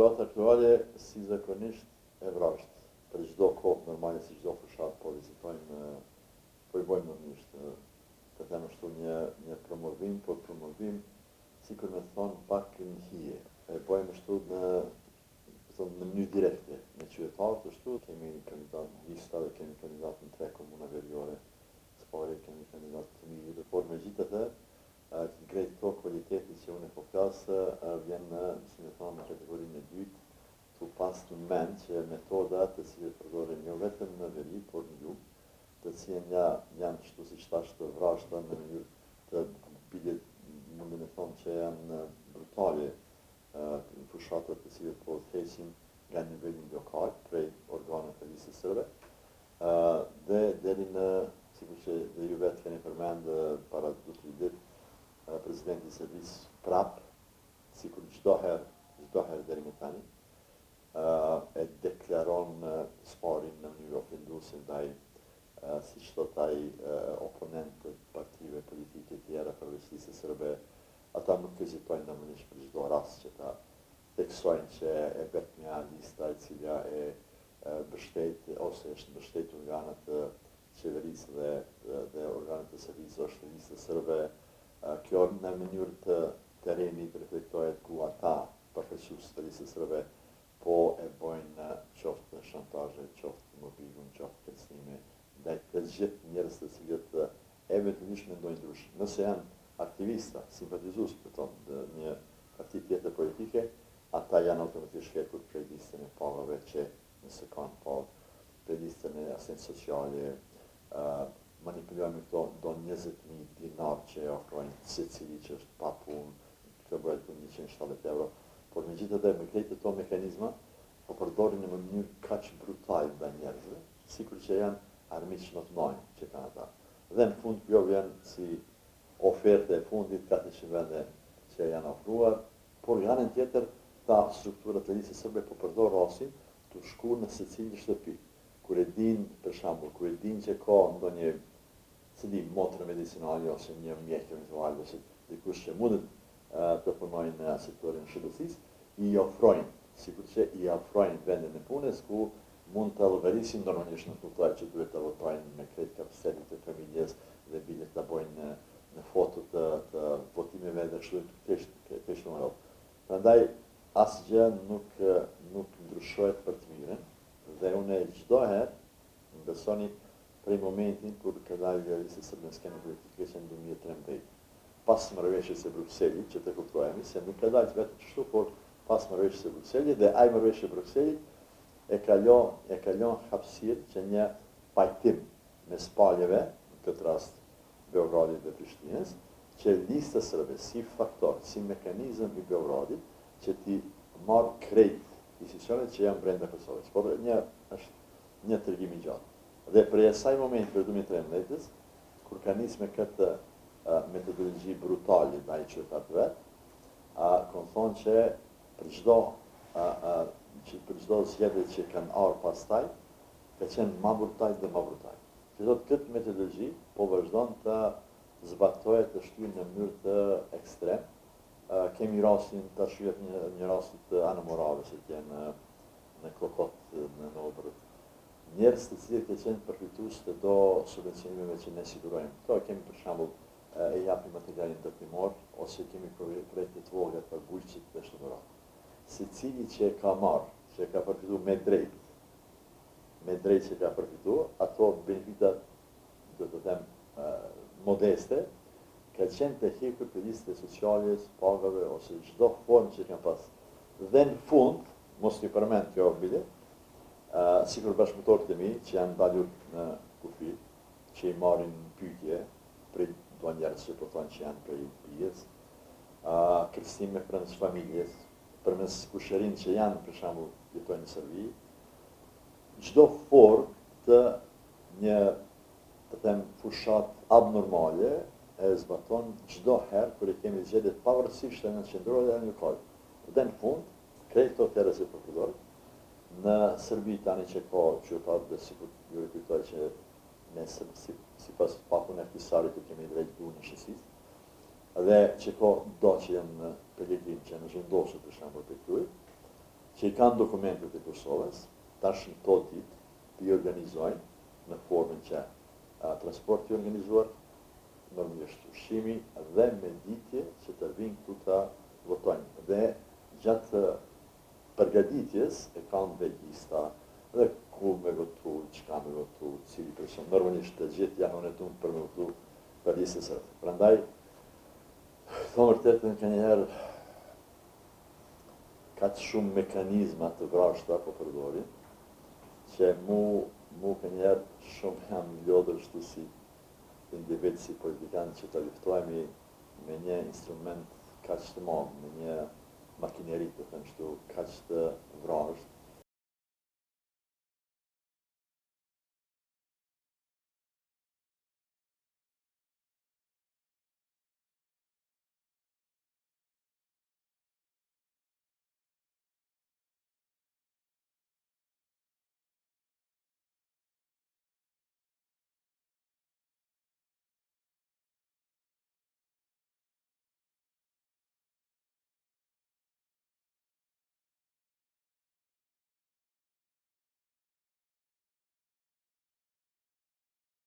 Situata aktuale si zakonisht e vrasht. Për çdo kohë normale si çdo fushat po vizitojmë, po I bojmë normalisht të them ashtu një promovim, po promovim sikur me thonë pak në hije. E bojmë ashtu në mënyrë direkte me qytetarët ashtu, kemi kandidat lista dhe kemi kandidat në 3 komuna veriore. Spore kemi kandidat të mirë, por megjithatë krejt këto kvaliteti që unë po flas vjen si më thonë në kategorinë e dytë, tu pas në mend që metodat të cilat përdoren jo vetëm në veri, por në jug, të cilat janë kështu siç thash të vrashta në mënyrë të bile mundi me thonë që janë brutale fushatat të cilat po thesin nga nivelin lokal prej organeve të listës sërbe dhe deri në sikur që dhe ju vetë keni përmend para 2-3 ditë presidenti I Serbisë prap, sikur çdo herë deri më tani, e deklaron sparin në mënyrë ofenduese ndaj siç thot ai oponent të partive politike të tjera përveç listës sërbe. Ata nuk hezitojnë normalisht për çdo rast që ta theksojnë që e vetmja lista e cila e mbështet ose është mbështetur nga ana të qeverisë dhe organet të servisit është lista sërbe. Kjo në mënyrë të terrenit reflektohet ku ata përfaqësues të listës sërbe po e bojnë qoftë shantazhe, qoftë mobilun, qoftë kërcënime ndaj të gjithë njerëz të cilët eventualisht mendojnë ndryshe. Nëse janë aktivista, simpatizues për një parti tjetër politike, ata janë automatikisht hekur prej listën e pagave që nëse kanë pagë, prej listën e asistencë sociale, manipulojnë këto do 20.000 dinar që ofrojnë secili që është pa punë, këtë bëhet për 170 euro. Por megjithatë me këto këto mekanizma po përdorin në mënyrë kaq brutale ndaj njerëzve, sikur që janë armiq në të mëdhenj që kanë ata. Dhe në fund kjo vjen si ofertë e fundit 400 vende që janë ofruar, por nga anën tjetër ta strukturat e listës sërbe po përdor rastin të shku në secili shtëpi. Kur e din, për shembull, kur e din që ka ndonjë motrë medicinale ose një mjek eventual ose dikush që mundet të punojnë në sektorin shëndetësisë, I ofrojnë, sikur që I ofrojnë vendin e punës ku mund të llogarisin normalisht në kuptuar që duhet të votojnë me krejt kapacitetin të familjes dhe bile të bojnë në foto të votimeve dhe kështu të shumërohet. Prandaj asgjë nuk ndryshohet për të mirën dhe unë çdo herë më besoni prej momentin kur ka dalë lista sërbe në skenën politike që në 2013. Pas marrëveshjes së Brukselit, që të kuptojmë se nuk ka dalë vetëm kështu, por pas marrëveshjes së Brukselit dhe ai marrëveshje e Brukselit e kalon hapësirë që një pajtim mes palëve, në këtë rast Beogradit dhe Prishtinës, që lista sërbe si faktor, si mekanizëm I Beogradit, që ti marrë krejt institucionet që janë brenda Kosovës. Por është një tregim I gjatë. Dhe prej asaj momenti për 2013, kur ka nisë me këtë metodologji brutale ndaj qytetarëve, kanë thonë që për çdo zgjedhje që kanë ardhur pastaj, ka qenë më brutal dhe më brutal. Që thotë këtë metodologji po vazhdon të zbatohet të shtyjë në mënyrë të ekstrem. Kemi rastin të shyet një rast të Ana Morave që janë në Klokot në Nobrë. Njerëz të cilët kanë qenë përfitues të do subvencionimeve që ne sigurojmë. Këto kemi për shembull e japim materialin ndërtimor ose kemi projekte të vogla për bujqit dhe shtëpirat. Secili që ka marrë, që ka përfituar me drejt që ka përfituar, ato benefitat do të them modeste, ka qenë të hekur për listën sociale, pagave ose çdo formë që kanë pas. Dhe në fund, mos t'i përmend kjo bile, sikur bashkëpunëtorët e mi që janë dalur në kufi, që I marrin pyetje prej do njerëz që po thonë që janë prej pijes, kërcënime përmes familjes, përmes kushërinë që janë për shembull jetojnë në Serbi, çdo formë të një të them fushat abnormale e zbaton çdo herë kur e kemi zgjedhjet pavarësisht në qendrore dhe në lokal. Dhe në fund, krejt këto tërës e përpërdor, në Serbi tani që ka qytetarë dhe sikur ju rikujtoj që ne sipas pakun e Fisarit të kemi drejt duhur në shësisë, dhe që ka do që janë në Pelegrin që në zhvendosur për shembull për këtuj, që i kanë dokumentet e Kosovës, tash në to ditë i organizojnë në formën që transporti i organizuar, normalisht ushqimi dhe meditje që të vinë këtu të votojnë. Dhe gjatë përgatitjes e kanë dhe lista dhe ku me votu, çka me votu, cili person. Normalisht të gjithë janë honetuar për me votu për listën e së. Prandaj, thonë vërtetën ka njëherë ka të shumë mekanizma të vrashta po përdorin, që mu ka njëherë shumë jam lodër shtu si individ, si politikan, që të luftojmë me një instrument kaq të madh, me një makineri, të them shtu, kaq të vrasht,